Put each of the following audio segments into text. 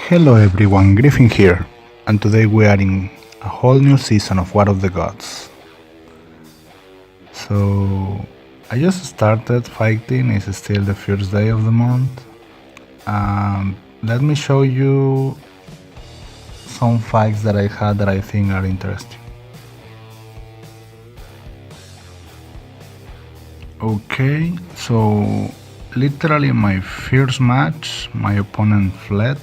Hello everyone, Griffin here, and today we are in a whole new season of War of the Gods. So, I just started fighting, it's still the first day of the month, and let me show you some fights that I had that I think are interesting. Okay, so literally my first match, my opponent fled.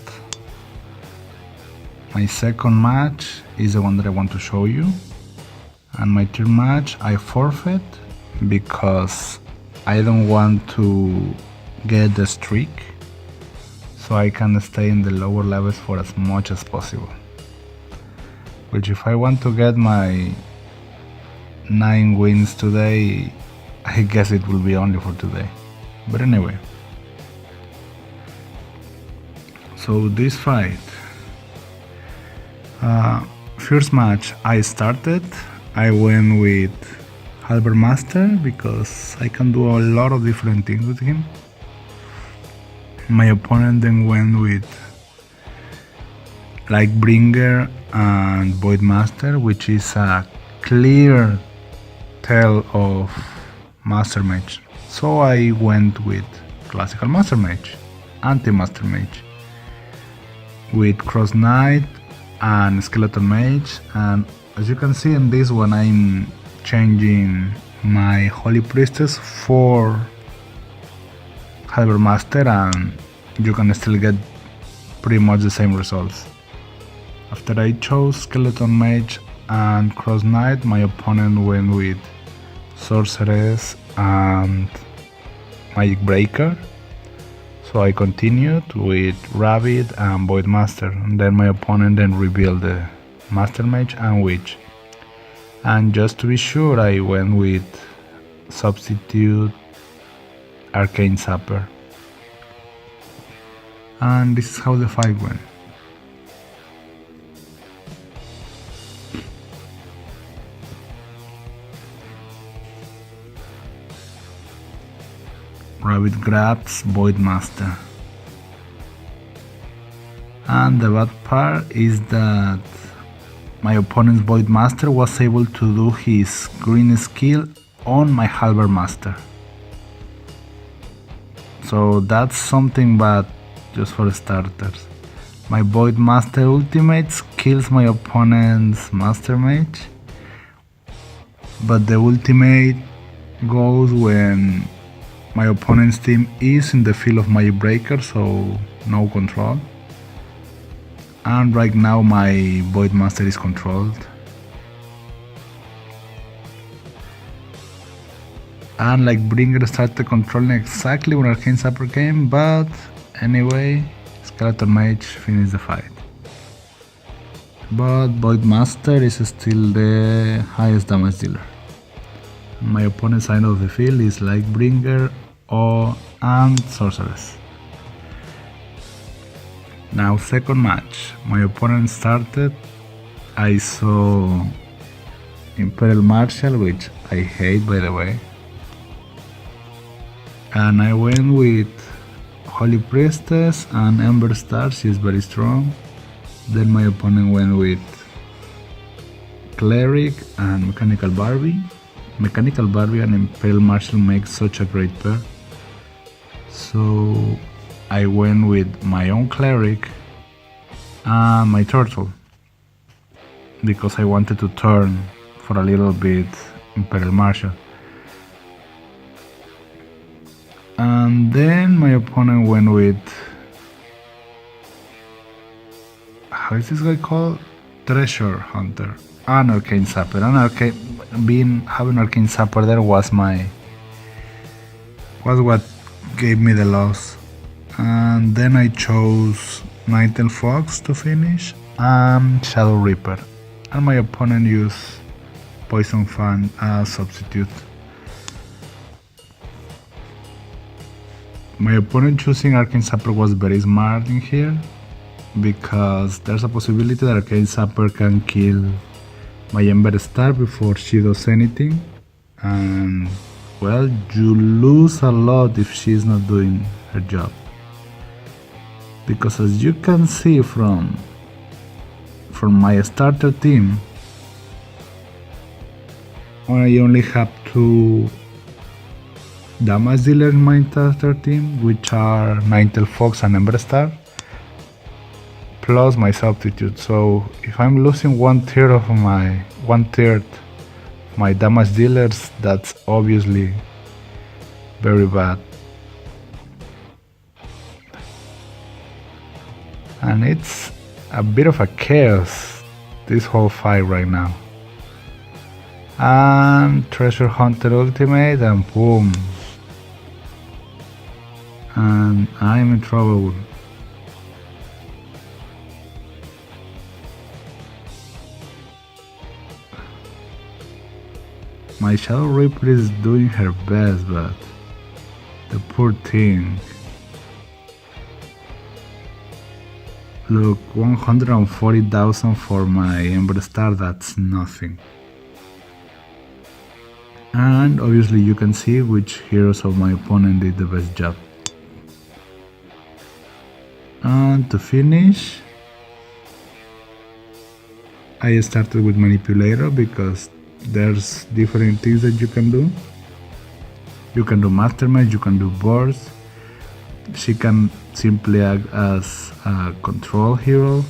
My second match is the one that I want to show you. And my third match I forfeit because I don't want to get the streak, so I can stay in the lower levels for as much as possible. Which if I want to get my 9 wins today, I guess it will be only for today. But anyway, so this fight, first match I started, I went with Halberd Master because I can do a lot of different things with him. My opponent then went with Lightbringer and Void Master, which is a clear tale of Master Mage. So I went with Classical Master Mage, Anti-Master Mage, with Cross Knight and Skeleton Mage, and as you can see in this one I'm changing my Holy Priestess for Halberd Master, and you can still get pretty much the same results. After I chose Skeleton Mage and Cross Knight, my opponent went with Sorceress and Magic Breaker. So I continued with Rabbit and Void Master, and then my opponent then revealed the Master Mage and Witch. And just to be sure, I went with Substitute Arcane Sapper. And this is how the fight went. Rabbit grabs Void Master. And the bad part is that my opponent's Void Master was able to do his green skill on my Halberd Master. So that's something bad just for starters. My Void Master ultimate kills my opponent's Master Mage, but the ultimate goes when my opponent's team is in the field of Magic Breaker, so no control. And right now my Void Master is controlled. And Lightbringer started controlling exactly when Arcane Sapper came, but anyway, Skeleton Mage finished the fight. But Void Master is still the highest damage dealer. My opponent's side of the field is Lightbringer and Sorceress. Now second match, my opponent started, I saw Imperial Marshal, which I hate by the way, and I went with Holy Priestess and Ember Star, she is very strong. Then my opponent went with Cleric and Mechanical Barbie. Mechanical Barbie and Imperial Marshal make such a great pair. So I went with my own Cleric and my Turtle because I wanted to turn for a little bit Imperial Marshal. And then my opponent went with, how is this guy called? Treasure Hunter and Arcane Sapper. And having Arcane Sapper there was what gave me the loss. And then I chose Nightel Fox to finish and Shadow Reaper, and my opponent used Poison Fan as substitute. My opponent choosing Arcane Sapper was very smart in here because there's a possibility that Arcane Sapper can kill my Ember Star before she does anything, and well, you lose a lot if she's not doing her job. because as you can see from my starter team, I only have 2 damage dealers in my starter team, which are Ninetale Fox and Ember Star, plus my substitute. So if I'm losing 1/3 of my damage dealers, that's obviously very bad. And it's a bit of a chaos, this whole fight right now. And Treasure Hunter ultimate, and boom. And I'm in trouble. My Shadow Reaper is doing her best, but the poor thing. Look, 140,000 for my Ember Star, that's nothing. And obviously you can see which heroes of my opponent did the best job. And to finish, I started with Manipulator because there's different things that you can do. You can do Mastermind, you can do Burst. She can simply act as a control hero.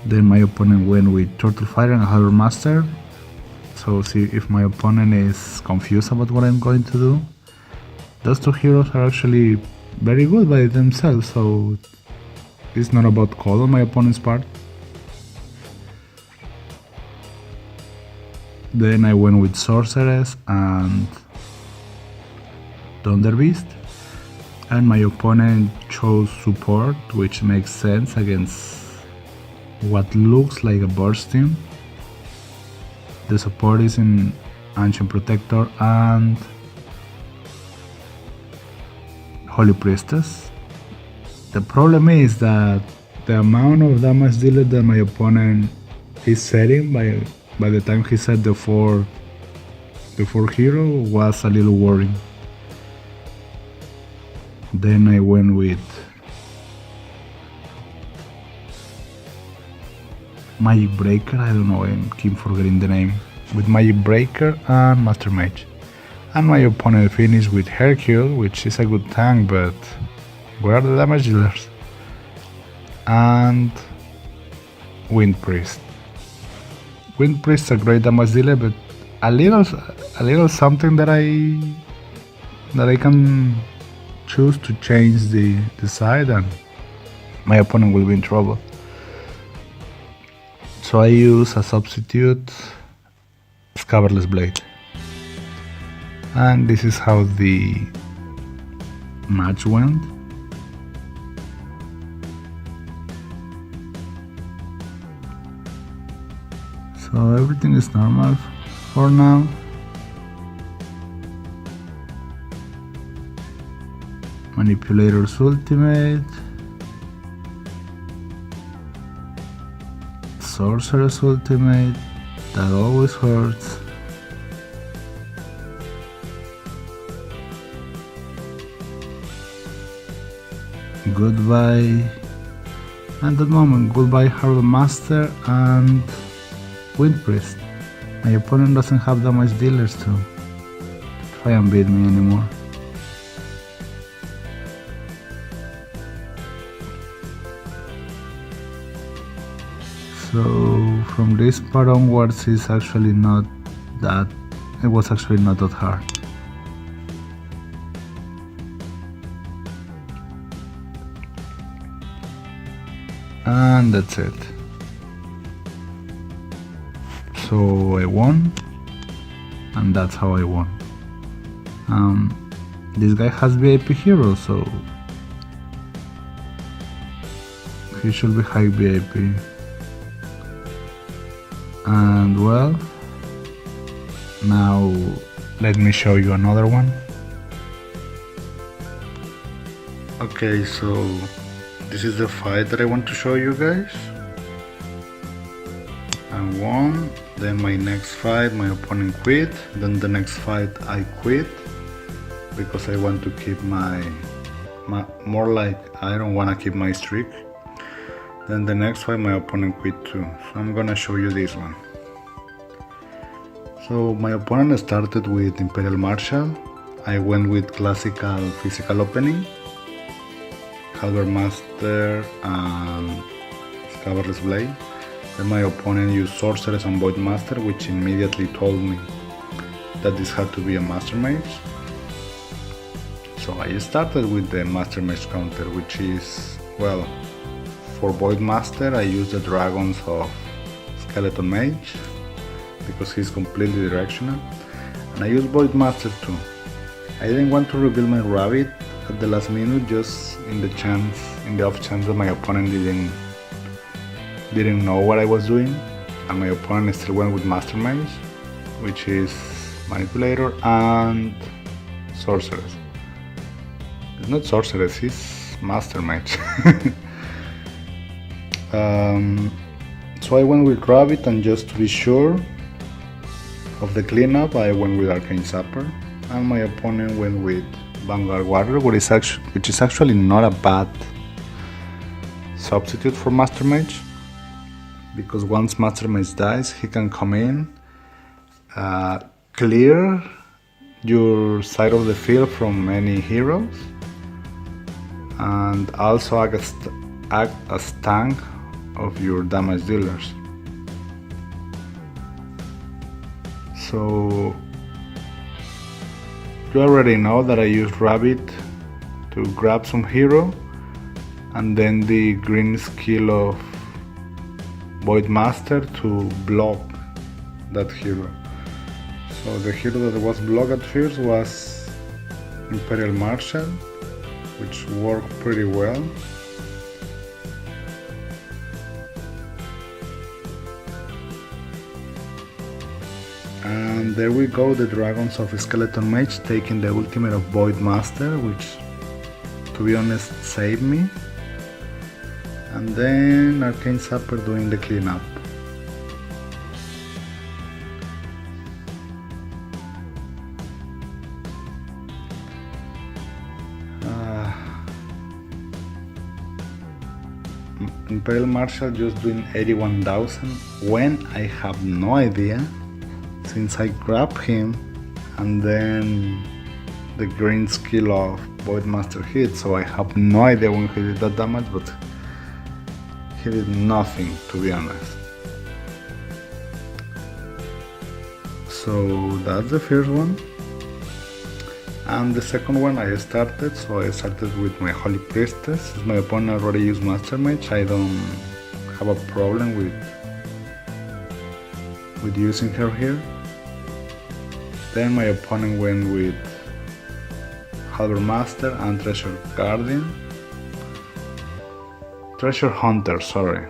Then my opponent went with Turtle Fighter and Harbor Master. So see if my opponent is confused about what I'm going to do. Those 2 heroes are actually very good by themselves, so it's not about call on my opponent's part. Then I went with Sorceress and Thunder Beast, and my opponent chose support, which makes sense against what looks like a burst team. The support is in Ancient Protector and Holy Priestess. The problem is that the amount of damage dealt that my opponent is setting by the time he set the four hero was a little worrying. Then I went with Magic Breaker, I don't know, I keep forgetting the name, with Magic Breaker and Master Mage. And my opponent finished with Hercule, which is a good tank, but where are the damage dealers? And Wind Priest. Wind Priest is a great damage dealer, but a little something that I can choose to change the side, and my opponent will be in trouble. So I use a substitute, Scabarless Blade. And this is how the match went. So everything is normal for now. Manipulator's ultimate. Sorcerer's ultimate. That always hurts. Goodbye. At that moment, goodbye Harbor Master and Wind Priest. My opponent doesn't have damage dealers to try and beat me anymore. So from this part onwards, it was actually not that hard. And that's it. So I won, and that's how I won. This guy has VIP hero, so he should be high VIP. And well, now let me show you another one. Okay, so this is the fight that I want to show you guys. I won, then my next fight my opponent quit, then the next fight I quit because I want to keep my more like I don't wanna keep my streak. Then the next fight my opponent quit too, so I'm gonna show you this one. So my opponent started with Imperial Marshal. I went with classical physical opening, Halberd Master and Scabrous Blade. Then my opponent used Sorceress and Void Master, which immediately told me that this had to be a Master Mage. So I started with the Master Mage counter, which is, well, for Void Master I use the Dragons of Skeleton Mage because he's completely directional, and I use Void Master too. I didn't want to reveal my rabbit at the last minute, just in the off chance that my opponent didn't know what I was doing, and my opponent still went with Master Mage, which is Manipulator and Sorceress. It's not Sorceress, it's Master Mage. So I went with Rabbit, and just to be sure of the cleanup I went with Arcane Sapper, and my opponent went with Vanguard Warrior, which is actually not a bad substitute for Master Mage, because once Master Mage dies he can come in, clear your side of the field from any heroes, and also act as tank of your damage dealers. So you already know that I used Rabbit to grab some hero, and then the green skill of Void Master to block that hero. So the hero that was blocked at first was Imperial Marshal, which worked pretty well. And there we go, the Dragons of Skeleton Mage taking the ultimate of Void Master, which, to be honest, saved me. And then Arcane Sapper doing the cleanup. Imperial Marshal just doing 81,000 when I have no idea, since I grabbed him and then the green skill of Void Master hit, so I have no idea when he did that damage, but he did nothing, to be honest. So that's the first one. And the second one I started with my Holy Priestess. Since my opponent already used Master Mage, I don't have a problem with using her here. Then my opponent went with Halberd Master and Treasure Hunter, sorry.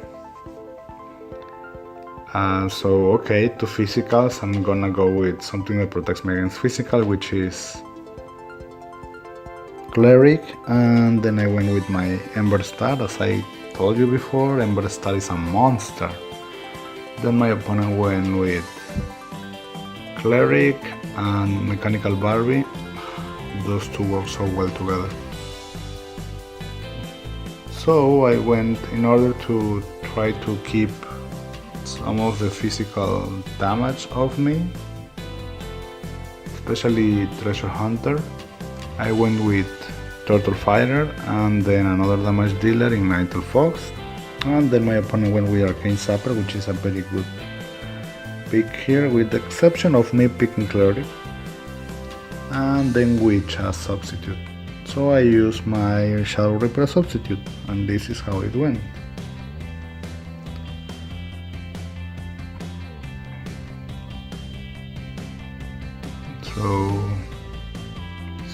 So okay, to physicals, I'm gonna go with something that protects me against physical, which is Cleric, and then I went with my Ember Star. As I told you before, Ember Star is a monster. Then my opponent went with Cleric and Mechanical Barbie. Those two work so well together. So I went, in order to try to keep some of the physical damage off me, especially Treasure Hunter, I went with Turtle Fighter and then another damage dealer in Ignite Fox, and then my opponent went with Arcane Sapper, which is a very good pick here, with the exception of me picking Cleric and then Witch as substitute. So I used my Shadow Reaper as substitute, and this is how it went.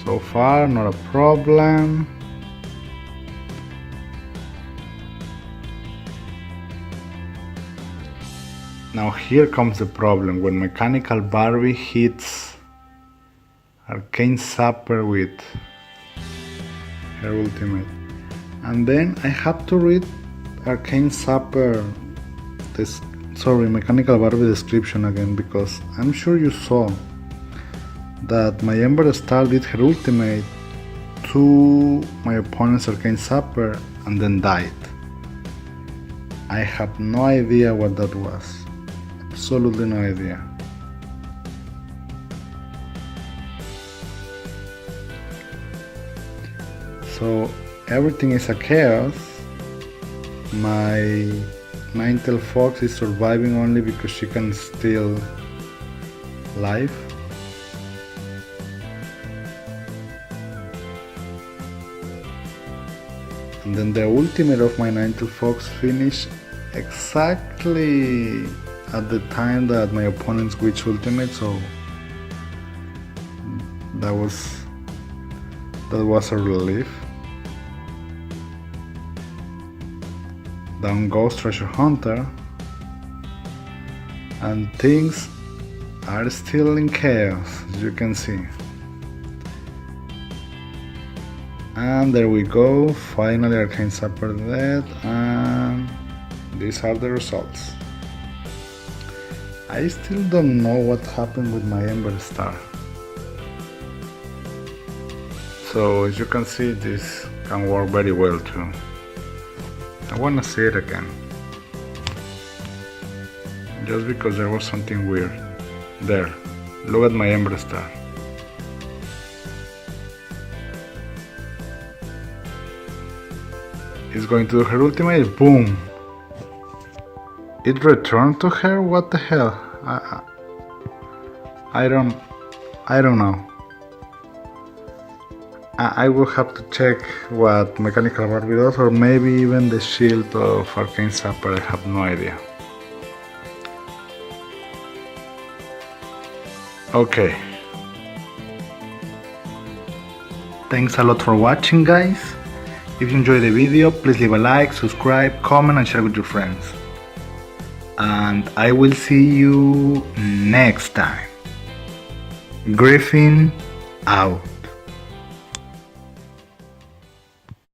So far not a problem. Now here comes the problem, when Mechanical Barbie hits Arcane Sapper with her ultimate, and then I have to read Arcane Sapper, Mechanical Barbie description again, because I'm sure you saw that my Ember Star did her ultimate to my opponent's Arcane Zapper and then died. I have no idea what that was. Absolutely no idea. So everything is a chaos. My Ninetale Fox is surviving only because she can steal life. And then the ultimate of my Ninetale Fox finished exactly at the time that my opponent switched ultimate, so that was a relief. Down goes Treasure Hunter, and things are still in chaos, as you can see. And there we go, finally Arcane Zapper dead, and these are the results. I still don't know what happened with my Ember Star. So as you can see, this can work very well too. I wanna see it again. Just because there was something weird. There, look at my Ember Star. It's going to do her ultimate, boom! It returned to her? What the hell? I don't know. I will have to check what Mechanical Barbie does, or maybe even the shield of Arcane Zapper, I have no idea. Okay. Thanks a lot for watching, guys. If you enjoyed the video, please leave a like, subscribe, comment and share with your friends. And I will see you next time. Griffin out.